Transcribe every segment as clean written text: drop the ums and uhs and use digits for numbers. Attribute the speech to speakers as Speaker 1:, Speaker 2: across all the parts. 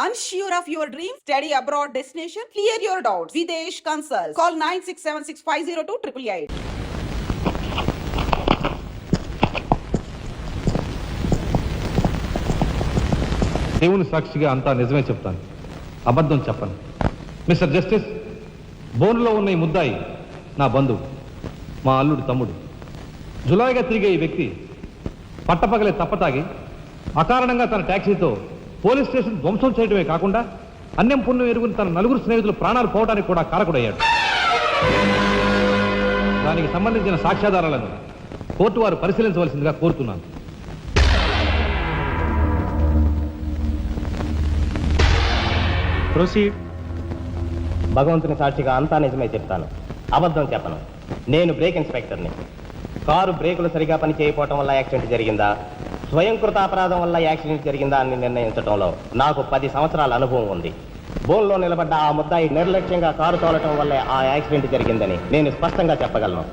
Speaker 1: Unsure of your dream? Study abroad destination? Clear your doubts. Videsh Consult. Call 9676502888.
Speaker 2: దేవుని సాక్షిగా అంతా నిజమే చెప్తాను, అబద్ధం చెప్పను. మిస్టర్ జస్టిస్, బోన్లో ఉన్న ఈ ముద్దాయి నా బంధువు, మా అల్లుడు తమ్ముడు. జులాయిగా తిరిగే ఈ వ్యక్తి పట్టపగలే తప్పతాగి అకారణంగా తన ట్యాక్సీతో పోలీస్ స్టేషన్ ధ్వంసం చేయడమే కాకుండా అన్యం పుణ్యం ఎరుగుని తన నలుగురు స్నేహితులు ప్రాణాలు పోవడానికి కూడా కారకుడయ్యాడు. దానికి సంబంధించిన సాక్ష్యాధారాలను కోర్టు వారు పరిశీలించవలసిందిగా కోరుతున్నాను.
Speaker 3: ప్రొసీడ్.
Speaker 4: భగవంతుని సాక్షిగా అంతా నిజమే చెప్తాను, అబద్ధం చెప్పను. నేను బ్రేక్ ఇన్స్పెక్టర్ని. కారు బ్రేకులు సరిగా పని చేయకపోవటం వల్ల యాక్సిడెంట్ జరిగిందా, స్వయంకృత అపరాధం వల్ల యాక్సిడెంట్ జరిగిందా అని నిర్ణయించడంలో నాకు 10 సంవత్సరాల అనుభవం ఉంది. బోన్లో నిలబడ్డ ఆ ముద్దాయి నిర్లక్ష్యంగా కారు తోలటం వల్లే ఆ యాక్సిడెంట్ జరిగిందని నేను స్పష్టంగా చెప్పగలను.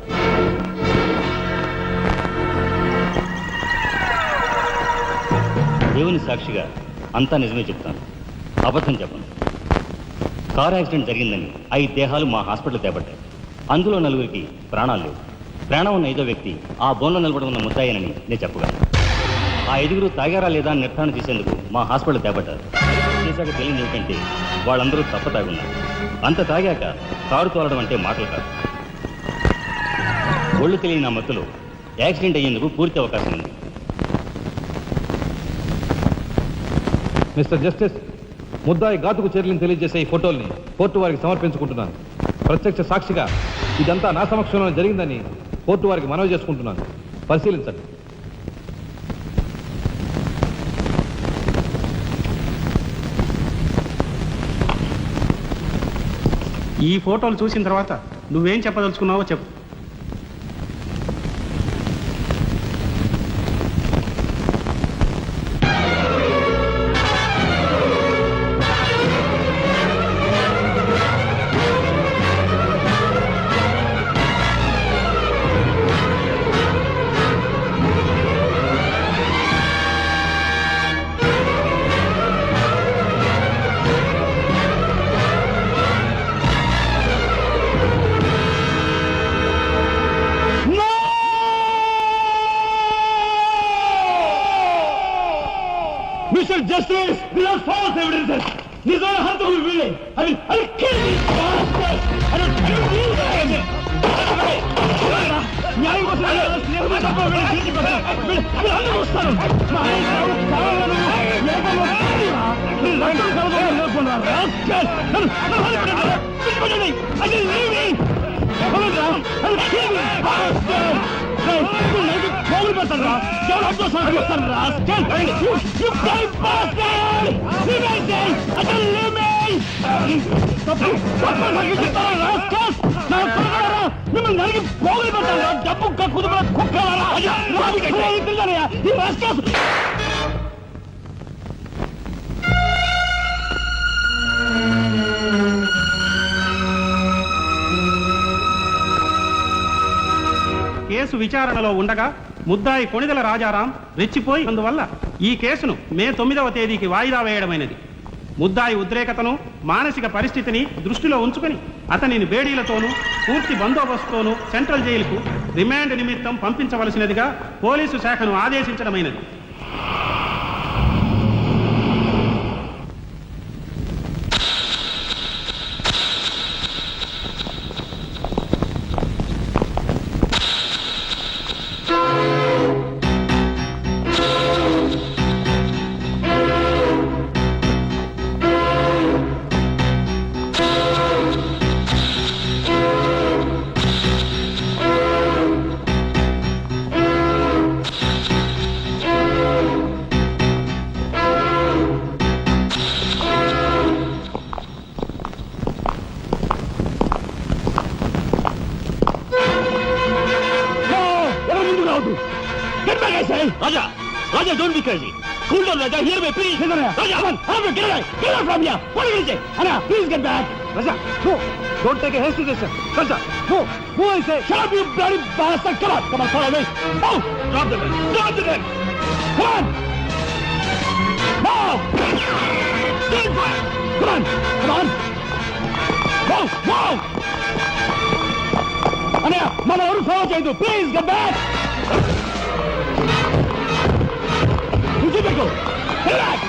Speaker 5: దేవుని సాక్షిగా అంతా నిజమే చెప్తాను, అబద్ధం చెప్పను. కారు యాక్సిడెంట్ జరిగిందని 5 దేహాలు మా హాస్పిటల్ తేబడ్డాయి. అందులో 4గురికి ప్రాణాలు లేవు. ప్రాణం ఉన్న 5వ వ్యక్తి ఆ బోన్లో నిలబడి ఉన్న ముద్దాయనని నేను చెప్పగలను. ఆ 5గురు తాగారా లేదా నిర్ధారణ చేసేందుకు మా హాస్పిటల్ తేబడ్డారు. చేశాక తెలియదు ఏమిటంటే వాళ్ళందరూ తప్ప తాగున్నారు. అంత తాగాక కారు తోలడం అంటే మాటలు కాదు. ఒళ్ళు తెలియని నా మత్తులో యాక్సిడెంట్ అయ్యేందుకు పూర్తి అవకాశం ఉంది.
Speaker 2: మిస్టర్ జస్టిస్, ముద్దాయి ఘాతుకు చర్యలను తెలియజేసే ఈ ఫోటోల్ని కోర్టు వారికి సమర్పించుకుంటున్నాను. ప్రత్యక్ష సాక్షిగా ఇదంతా నా సమక్షంలో జరిగిందని కోర్టు వారికి మనవి చేసుకుంటున్నాను. పరిశీలించండి.
Speaker 3: ఈ ఫోటోలు చూసిన తర్వాత నువ్వేం చెప్పదలుచుకున్నావో చెప్పు.
Speaker 2: Mr. Justice, these are false evidences. These are hurtful feelings. I'll kill these bastards. I don't believe them. న్యాయం కోసం స్నేహితులు తప్ప వీళ్ళు అందరూ వస్తారు. మిమ్మల్ని నరికి పోగులు పెట్టారా? డబ్బు కుదురు కుక్కలారా?
Speaker 3: కేసు విచారణలో ఉండగా ముద్దాయి కొణిదెల రాజారాం రెచ్చిపోయి అందువల్ల ఈ కేసును మే 9వ తేదీకి వాయిదా వేయడమైనది. ముద్దాయి ఉద్రేకతను, మానసిక పరిస్థితిని దృష్టిలో ఉంచుకొని అతనిని బేడీలతోనూ పూర్తి బందోబస్తుతోనూ సెంట్రల్ జైలుకు రిమాండ్ నిమిత్తం పంపించవలసినదిగా పోలీసు శాఖను ఆదేశించడమైనది.
Speaker 2: Get back, I say! Raja! Raja, don't be crazy! Cool down, Raja. Hear me, please! Raja, come on! Get away! Get out from here! What are you going to say? Anna, please get back! Raja, no! Don't take a hasty decision! Raja, no! Move, I say! Shut up, you bloody bastard! Come on! Come on, follow me! Move! Drop the gun! Drop the gun! Come on! Move! Doing fine. Come on. Come on. Move. Move. Anaya, mama ఎవరు follow చేయదు. Please get back. Go. Relax.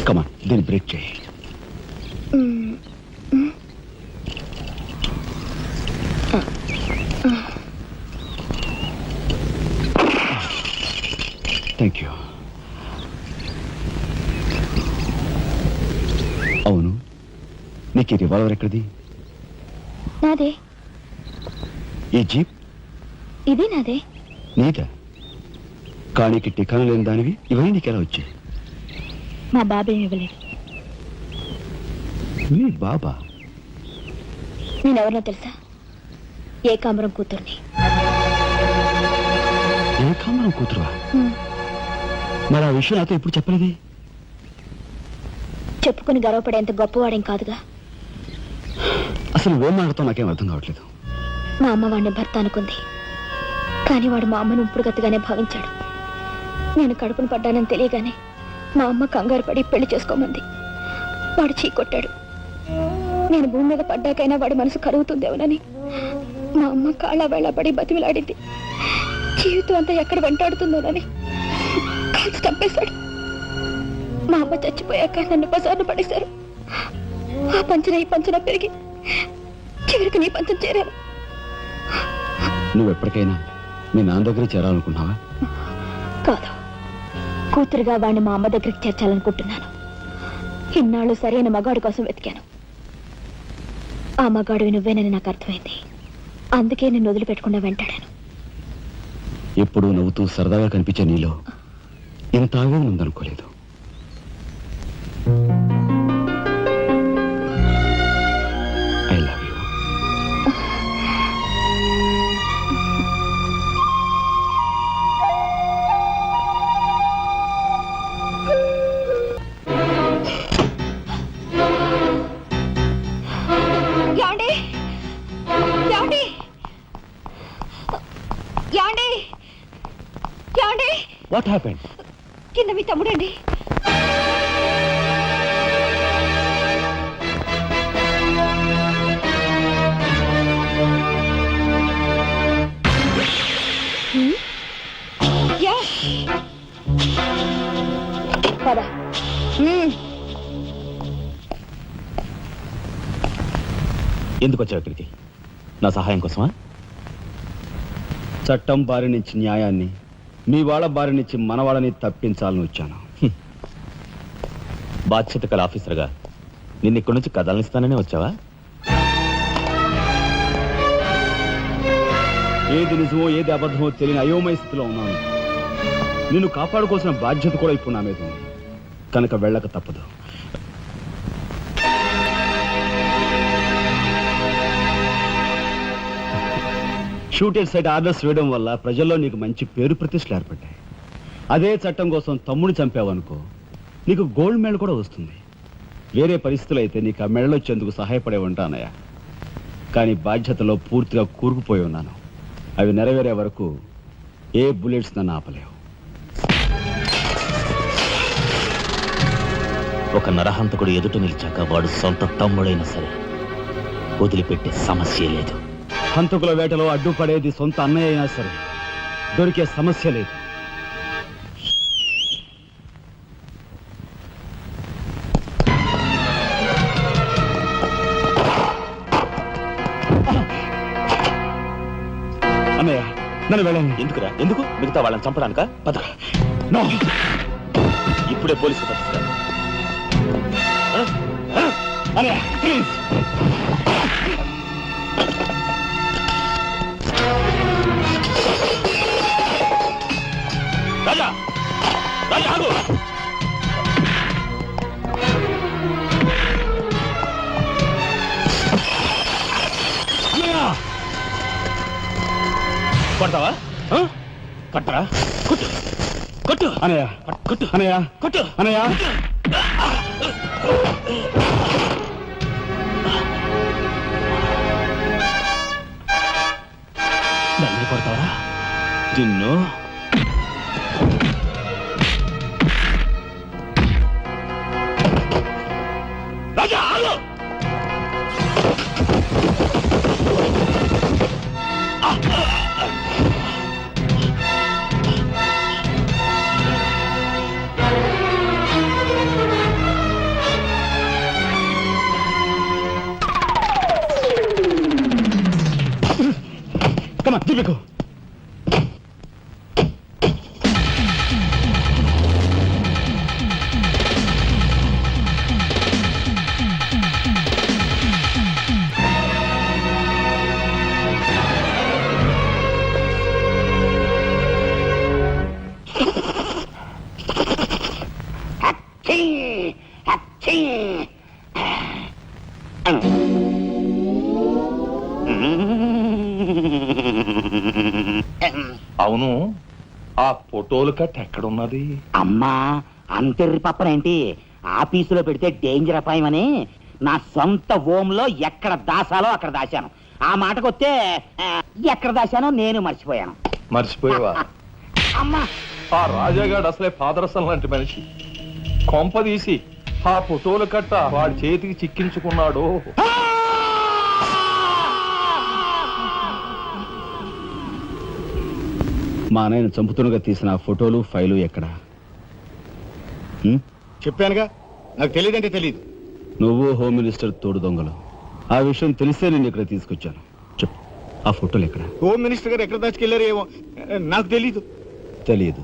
Speaker 2: Come on, then break చేయి. Thank you. అవును, నీకు ఈ revolver ఎక్కడిది?
Speaker 6: నాదే.
Speaker 2: ఈ jeep?
Speaker 6: ఇది నాదే.
Speaker 2: నీదా? కానీ టికాను లేని దానివి ఇవన్నీ నీకెలా వచ్చాయి?
Speaker 6: మా బాబే ఇవ్వలేదు.
Speaker 2: మీ బాబా?
Speaker 6: నేనెవరినో తెలుసా? ఏకాంబరం కూతుర్ని.
Speaker 2: ఏకాంబరం కూతురువా? మరి ఆ విషయం నాతో ఎప్పుడు చెప్పలేదే?
Speaker 6: చెప్పుకుని గర్వపడేంత గొప్పవాడేం కాదుగా.
Speaker 2: అసలు ఏం మాట్లాడుతావు నాకేం అర్థం కావట్లేదు.
Speaker 6: మా అమ్మ వాడిని భర్త అనుకుంది, కానీ వాడు మా అమ్మను ఇప్పుడు గతిగానే భావించాడు. నేను కడుపును పడ్డానని తెలియగానే మా అమ్మ కంగారు పడి పెళ్లి చేసుకోమంది. వాడు చీకొట్టాడు. నేను భూమి మీద పడ్డాకైనా వాడి మనసు కరుగుతుందేమోనని మా అమ్మ కాళ్ళ వేళ పడి బతిమిలాడింది. జీవితం అంతా ఎక్కడ వెంటాడుతుందోనని కాల్చి చంపేశాడు. మా అమ్మ చచ్చిపోయాక నన్ను బజార్ను పడేశారు. ఆ పంచన ఈ పంచన పెరిగి చివరికి నీ పంచం చేరాను.
Speaker 2: నువ్వు ఎప్పటికైనా మీ నాన్న దగ్గర చేరాలనుకున్నావా?
Speaker 6: కాదు, కూతురుగా వాడిని మా అమ్మ దగ్గరికి చేర్చాలనుకుంటున్నాను. ఇన్నాళ్ళు సరైన మగాడు కోసం వెతికాను. ఆ మగాడివి నువ్వేనని నాకు అర్థమైంది. అందుకే నేను వదిలిపెట్టకుండా వెంటాడాను.
Speaker 2: ఎప్పుడూ నవ్వుతూ సరదాగా కనిపించే నీలో ఇంత ఆవేదన ఉందనుకోలేదు. I love you. What happened?
Speaker 6: కింద మీ తమ్ముడండి. పద.
Speaker 5: ఎందుకు వచ్చావు ఇక్కడికి? నా సహాయం కోసమా?
Speaker 7: చట్టం బారి నుంచి న్యాయాన్ని, మీ వాళ్ళ బారి నుంచి మన వాళ్ళని తప్పించాలని వచ్చాను.
Speaker 5: బాధ్యత గల ఆఫీసర్గా నిన్ను ఇక్కడి నుంచి కదలనిస్తాననే వచ్చావా?
Speaker 7: ఏది నిజమో ఏది అబద్ధమో తెలియని అయోమయ స్థితిలో ఉన్నాను. నిన్ను కాపాడుకోవాల్సిన బాధ్యత కూడా ఇప్పుడు నా మీద ఉంది కనుక వెళ్ళక తప్పదు. షూటెడ్ సైడ్ ఆర్డర్స్ వేయడం వల్ల ప్రజల్లో నీకు మంచి పేరు ప్రతిష్టలు ఏర్పడ్డాయి. అదే చట్టం కోసం తమ్ముడు చంపావనుకో, నీకు గోల్డ్ మెడల్ కూడా వస్తుంది. వేరే పరిస్థితులు అయితే నీకు ఆ మెడల్ వచ్చేందుకు సహాయపడే ఉంటానయ్యా. కానీ బాధ్యతలో పూర్తిగా కూరుకుపోయి ఉన్నాను. అవి నెరవేరే వరకు ఏ బుల్లెట్స్ నన్ను ఆపలేవు.
Speaker 5: ఒక నరహంతకుడు ఎదుట నిలిచాక వాడు సొంత తమ్ముడైనా సరే వదిలిపెట్టే సమస్య లేదు.
Speaker 7: హంతకుల వేటలో అడ్డుపడేది సొంత అన్నయ్య అయినా సరే దొరికే సమస్య లేదు. అన్నయ్య నన్ను వెళ్ళండి.
Speaker 5: ఎందుకురా? ఎందుకు? మిగతా వాళ్ళని చంపడానికా? పద.
Speaker 7: నో,
Speaker 5: ఇప్పుడే పోలీసులు పట్టిస్తారు.
Speaker 7: అన్నయ్య ప్లీజ్.
Speaker 5: రాజా, రాజా ఆగు. కొడతావా? కట్టరా? కొట్టు, కొట్టు
Speaker 7: అన్నయ్య,
Speaker 5: కొట్టు,
Speaker 7: అన్నయ్య,
Speaker 5: కొట్టు.
Speaker 7: అన్నయ్య.
Speaker 5: నన్ను కొడతావా? నిన్ను రాజా ఆగు.
Speaker 7: Come on, Deepiku.
Speaker 8: అవును, ఆ ఫోటోలు కట్ ఎక్కడున్నది?
Speaker 9: అమ్మా అంతెర్రి పప్పనేంటి ఆఫీసులో పెడితే డేంజర్ అపాయమని నా సొంత హోంలో ఎక్కడ దాసాలో అక్కడ దాశాను. ఆ మాటకొస్తే ఎక్కడ దాశానో నేను మర్చిపోయాను.
Speaker 8: మర్చిపోయావా?
Speaker 9: అమ్మా
Speaker 8: ఆ రాజాగాడు అసలే పాదరసం లాంటి మనిషి. కొంపదీసి ఆ ఫోటోలు కట్ట వాడి చేతికి చిక్కించుకున్నాడు.
Speaker 7: మా అన్నయ్యను చంపుతున్నగా తీసిన ఆ ఫోటోలు ఫైలు ఎక్కడ?
Speaker 10: చెప్పానుగా, నాకు తెలియదంటే తెలియదు.
Speaker 7: నువ్వు హోమ్ మినిస్టర్ తోడు దొంగలు. ఆ విషయం తెలిసే నేను ఇక్కడ తీసుకొచ్చాను. చెప్పు, ఆ ఫోటోలు ఎక్కడ?
Speaker 10: హోమ్ మినిస్టర్ గారు ఎక్కడ దాచుకెళ్లారో ఏమో నాకు తెలీదు.
Speaker 7: తెలియదు.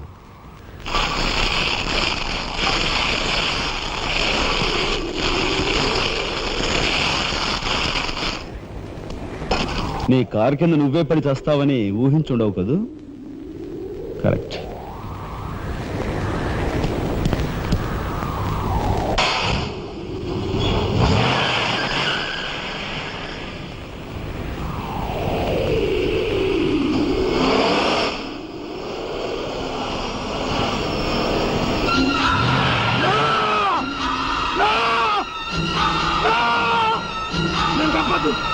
Speaker 7: నీ కారు కింద నువ్వే పడి చేస్తావని ఊహించుండవు కదూ? కరెక్ట్.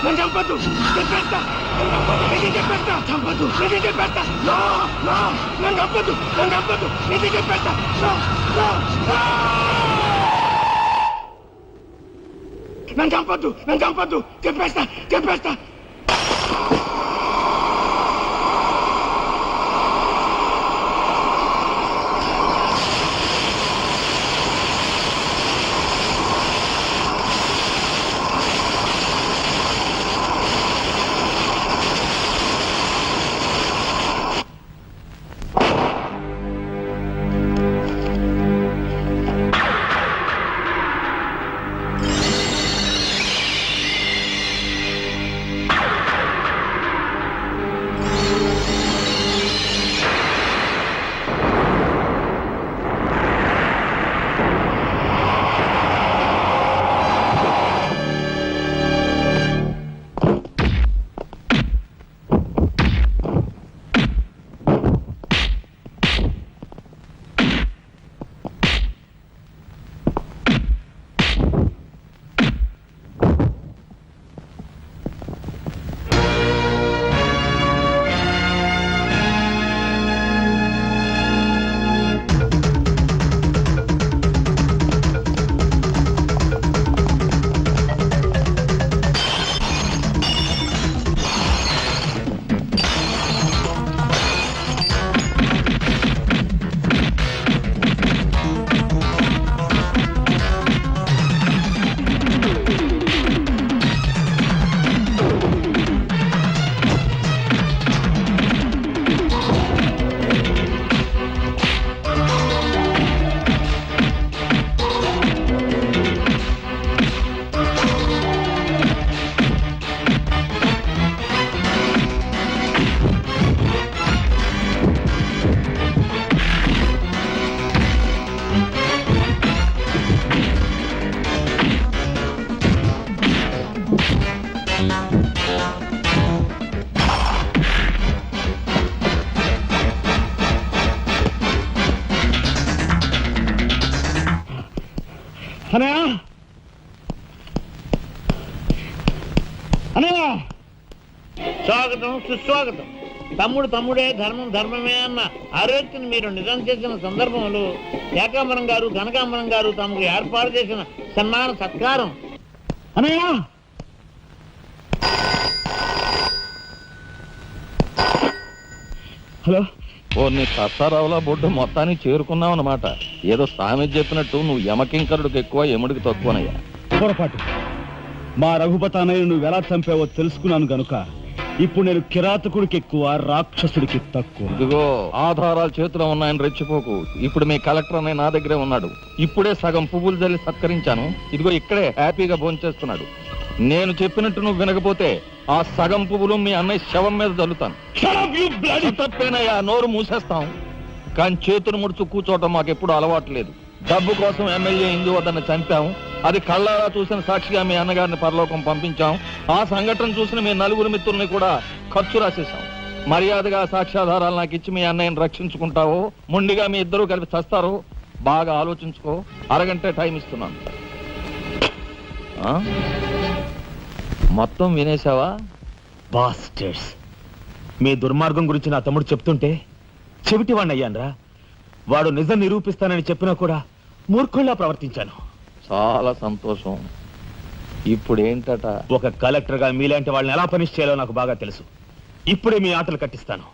Speaker 10: నన్ను చంపద్దు, చెప్పేస్తా.
Speaker 7: అనయ్య అనయ్య
Speaker 11: స్వాగతం సుస్వాగతం. తమ్ముడు తమ్ముడే, ధర్మం ధర్మమే అన్న ఆరోగ్యని మీరు నిజం చేసిన సందర్భంలో ఏకాంబరం గారు కనకాంబరం గారు తమకు ఏర్పాటు చేసిన సన్మాన సత్కారం.
Speaker 7: అనయ్య హలో
Speaker 8: ఓ నీ సత్తారావుల బొడ్డు మొత్తానికి చేరుకున్నావు అన్నమాట. ఏదో సామెత చెప్పినట్టు నువ్వు యమకింకరుడికి ఎక్కువ యముడికి తక్కువనయ్యా.
Speaker 7: పొరపాటు. మా రఘుపతి అన్నయ్య నువ్వు ఎలా చంపావో తెలుసుకున్నాను గనుక ఇప్పుడు నేను కిరాతకుడికి ఎక్కువ, రాక్షసుడికి తక్కువ.
Speaker 8: ఇదిగో ఆధారాలు చేతిలో ఉన్నాయని రెచ్చిపోకు. ఇప్పుడు మీ కలెక్టర్ అన్నయ్య నా దగ్గరే ఉన్నాడు. ఇప్పుడే సగం పువ్వులు జల్లి సత్కరించాను. ఇదిగో ఇక్కడే హ్యాపీగా భోంచేస్తున్నాడు. నేను చెప్పినట్టు నువ్వు వినకపోతే ఆ సగం పువ్వులు మీ అన్నయ్య శవం మీద జల్లుతాను. తప్పేనయ్యా, నోరు మూసేస్తాం. కానీ చేతులు ముడుచు కూర్చోవటం మాకు ఎప్పుడు అలవాటు లేదు. డబ్బు కోసం ఎమ్మెల్యే ఇందు వద్దన్న చంపాం. అది కళ్ళారా చూసిన సాక్షిగా మీ అన్నగారిని పరలోకం పంపించాం. ఆ సంఘటన చూసిన మీ నలుగురు మిత్రుల్ని కూడా ఖర్చు రాసేశాం. మర్యాదగా సాక్ష్యాధారాలు నాకు ఇచ్చి మీ అన్నయ్యని రక్షించుకుంటావో ముండిగా మీ ఇద్దరూ కలిపి చస్తారో బాగా ఆలోచించుకో. అరగంట టైం ఇస్తున్నాను. మొత్తం వినేశావా?
Speaker 4: బాస్టర్స్, మీ దుర్మార్గం గురించి నా తమ్ముడు చెప్తుంటే చెవిటివాణ్ణి అయ్యాన్రా. వాడు నిజం నిరూపిస్తానని చెప్పినా కూడా మూర్ఖుల్లా ప్రవర్తించాను.
Speaker 8: చాలా సంతోషం. ఇప్పుడు ఏంటట?
Speaker 4: ఒక కలెక్టర్ గా మీలాంటి వాళ్ళని ఎలా పనిష్ చేయాలో నాకు బాగా తెలుసు. ఇప్పుడే మీ ఆటలు కట్టిస్తాను.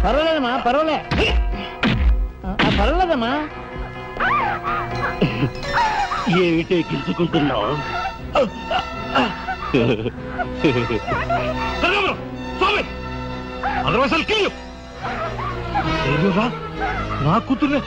Speaker 11: పర్వాలేదమ్మా, పర్వాలేదమ్మా.
Speaker 9: ఏమిటో గిల్చుకుంటున్నావు?
Speaker 7: నా కూతుర్నే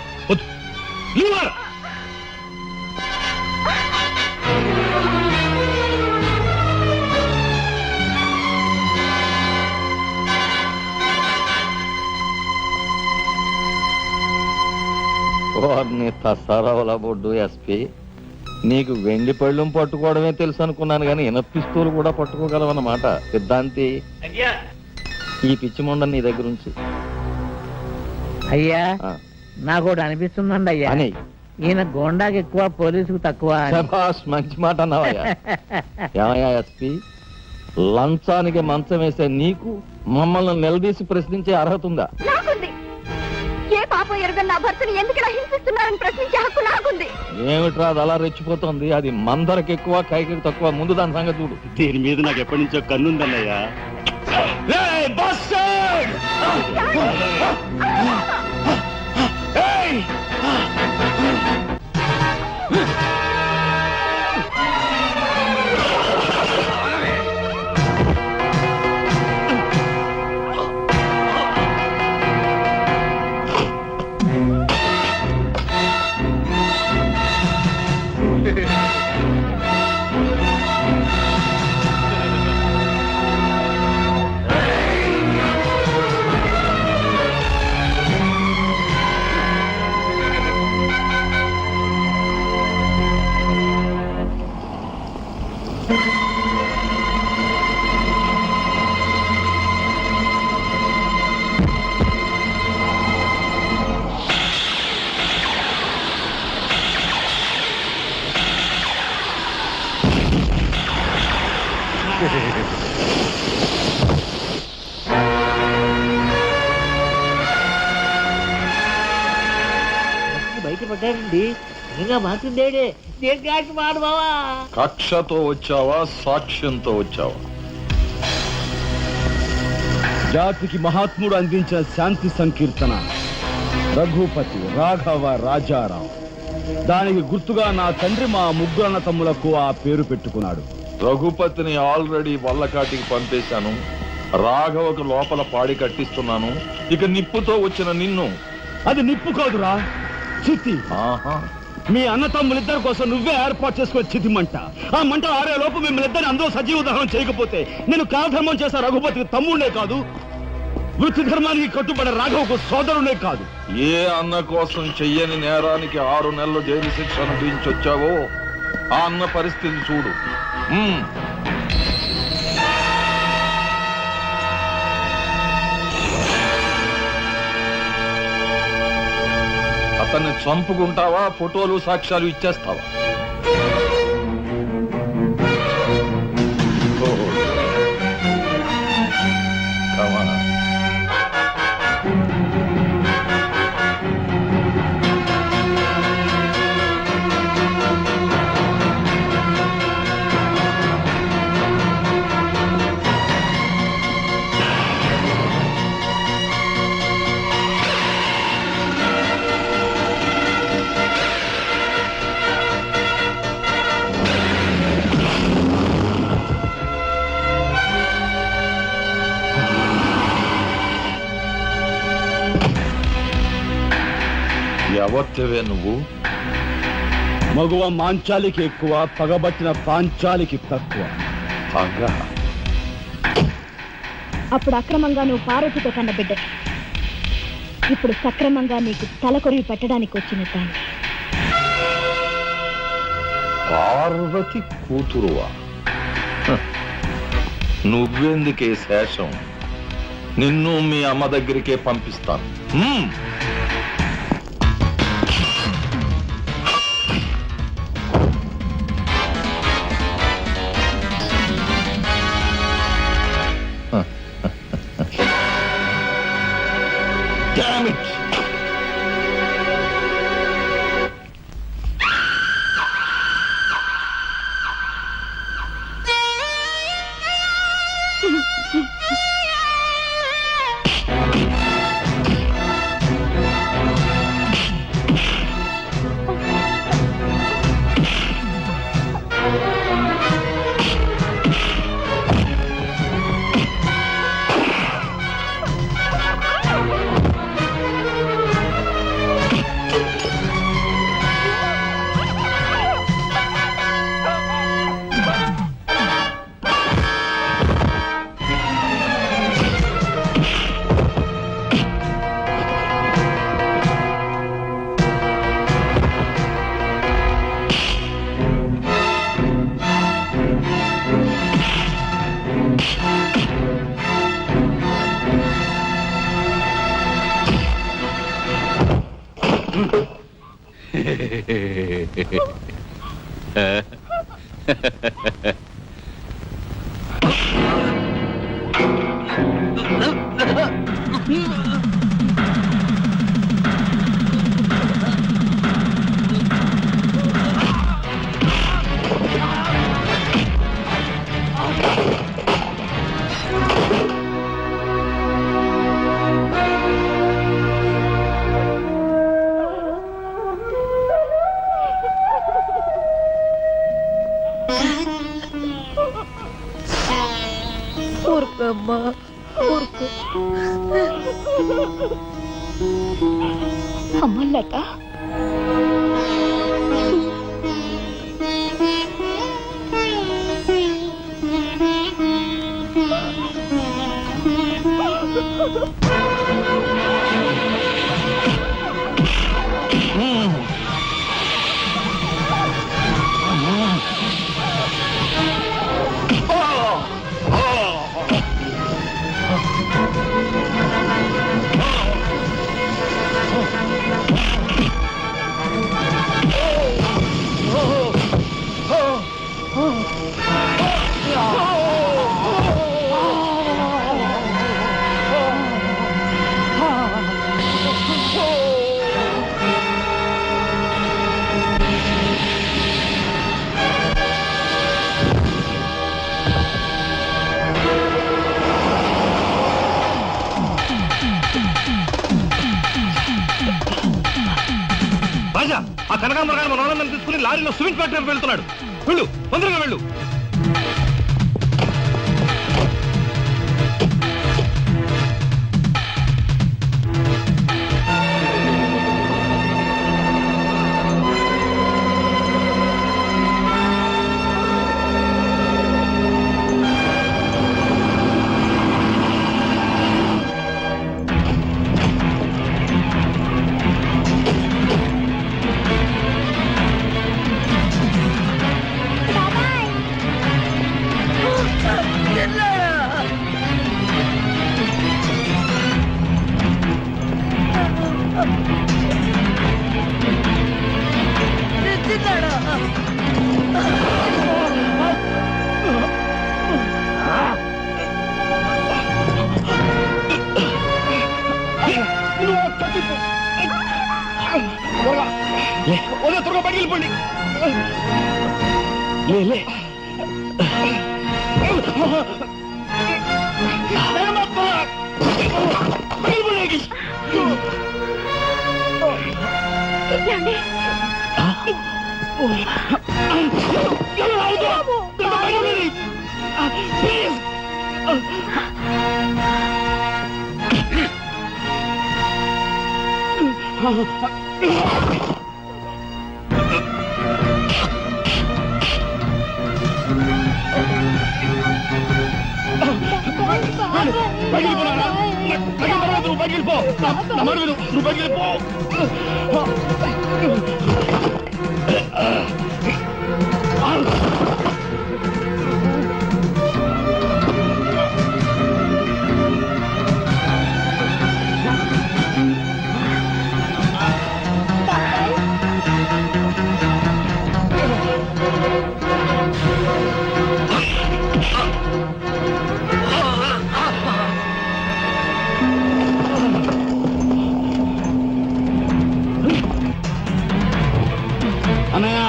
Speaker 8: వారిని తసారావుల బొడ్డు ఎస్పీ, నీకు వెండి పళ్ళం పట్టుకోవడమే తెలుసు అనుకున్నాను కానీ పిస్తూలు కూడా పట్టుకోగలవన్నమాట. సిద్ధాంతి, ఈ పిచ్చి మొండ నీ దగ్గర ఉంచి.
Speaker 11: అయ్యా, నాకు ఒకటి అనిపిస్తుందండి అయ్యా.
Speaker 8: అని
Speaker 11: ఈయన గోండాకి ఎక్కువ, పోలీసుకు తక్కువ.
Speaker 8: శభాష్, మంచి మాట అన్నావయ్యా. ఏమయ్యా ఎస్పీ, లంచానికి మంచం వేసే నీకు మమ్మల్ని నిలదీసి ప్రశ్నించే అర్హత ఉందా?
Speaker 6: ఏ పాపం ఎరుగని నా భర్తని ఎందుకు హింసిస్తున్నారని ప్రశ్నించే హక్కు నాకుంది.
Speaker 8: ఏమిట్రా అది అలా రెచ్చిపోతుంది? అది మందరికి ఎక్కువ, కైకి తక్కువ. ముందు దాని సంగతి చూడు.
Speaker 7: దీని మీద నాకు ఎప్పటి నుంచో కన్నుందన్నయ్యా.
Speaker 11: బయటపడ్డాడండి. నిజంగా మాట్లాడేడే. దేనికి మాట బావా?
Speaker 8: కక్షతో వచ్చావా, సాక్ష్యంతో వచ్చావా?
Speaker 7: జాతికి మహాత్ముడు అందించిన శాంతి సంకీర్తన రఘుపతి రాఘవ రాజారాం. దానికి గుర్తుగా నా తండ్రి మా ముగ్గురన్న తమ్ములకు ఆ పేరు పెట్టుకున్నాడు.
Speaker 8: రఘుపతిని ఆల్రెడీ వల్లకాటికి పంపేశాను. రాఘవకు లోపల పాడి కట్టిస్తున్నాను. ఇక నిప్పుతో వచ్చిన నిన్ను.
Speaker 7: అది నిప్పు కాదురా, చితి.
Speaker 8: ఆహా,
Speaker 7: మీ అన్న తమ్ములిద్దరి కోసం నువ్వే ఏర్పాటు చేసుకుని చితి మంట. ఆ మంట ఆరే లోపు మిమ్మల్ని ఇద్దరిని అందరూ సజీవ దహనం చేయకపోతే నేను కాలధర్మం చేసే రఘుపతికి తమ్ముడే కాదు, వృత్తి ధర్మానికి కట్టుబడే రాఘవకు సోదరునే కాదు.
Speaker 8: ఏ అన్న కోసం చెయ్యని నేరానికి 6 నెలలు జైలు శిక్ష అనుభవించొచ్చావో ఆ అన్న పరిస్థితి చూడు. అతన్ని చంపుకుంటావా, ఫోటోలు సాక్ష్యాలు ఇచ్చేస్తావా? Come on. ఎవరివే నువ్వు?
Speaker 7: మగువ మాంచాలికి ఎక్కువ, పగబట్టిన పాంచాలికి తక్కువ.
Speaker 6: అప్పుడు అక్రమంగా నువ్వు పార్వతితో కన్న బిడ్డ, ఇప్పుడు సక్రమంగా నీకు తలకొరివి పెట్టడానికి వచ్చిన దాన్ని.
Speaker 8: పార్వతి కూతురువా? నువ్వెందుకే శేషం? నిన్ను మీ అమ్మ దగ్గరికే పంపిస్తాను. Damn it!
Speaker 6: ఊరుకోమ్మా, ఊరుకో. అమ్మ లత,
Speaker 2: రాజా, ఆ కనకాంబరగారు మన వాళ్ళందరినీ తీసుకుని లారీలో సిమెంట్ ఫ్యాక్టరీకి వెళ్తున్నాడు. వెళ్ళు, తొందరగా వెళ్ళు.
Speaker 7: పగిలిపోండి లే లే పగిలిపో నువ్వు పగిలిపో అన్నయ్య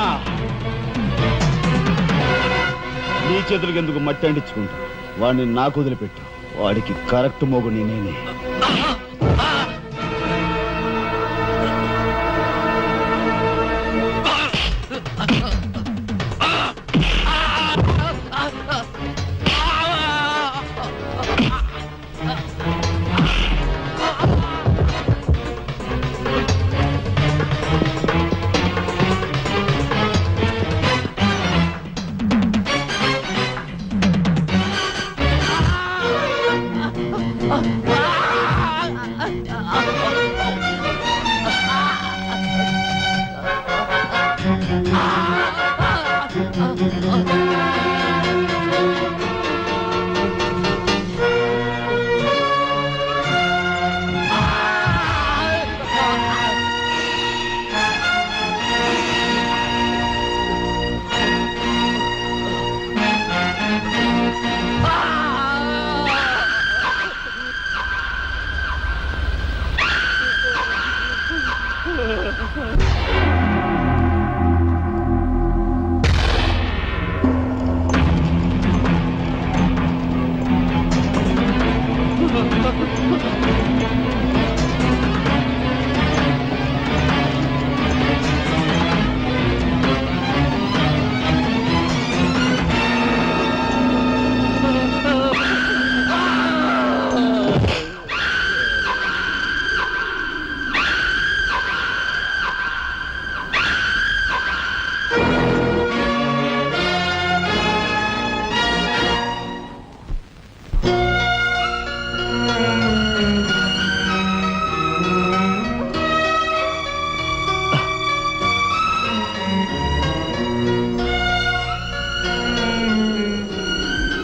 Speaker 7: నీ చేతులకి ఎందుకు మట్టి అంటించుకుంటా వాడిని నాకు వదిలిపెట్టు వాడికి కరెక్ట్ మోగుని నేనే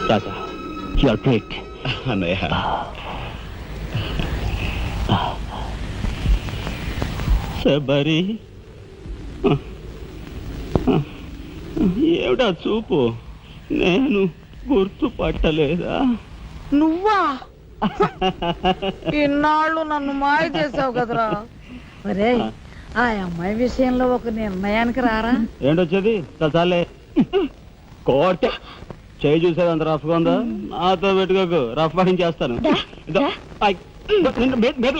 Speaker 5: రాజా యువర్ గ్రేట్
Speaker 7: అన్నయ్య
Speaker 5: శబరి ఏమిటా చూపు నేను గుర్తుపట్టలేదా
Speaker 12: నువ్వా ఇన్నాళ్ళు నన్ను మాయ చేసావు కదరా మరే ఆ అమ్మాయి విషయంలో ఒక నిర్ణయానికి రారా
Speaker 7: ఏంటొచ్చేది చాలే కోటే చేయి చూసేది అంత రఫ్గా ఉందా నాతో పెట్టుకోకు రఫ్ చేస్తాను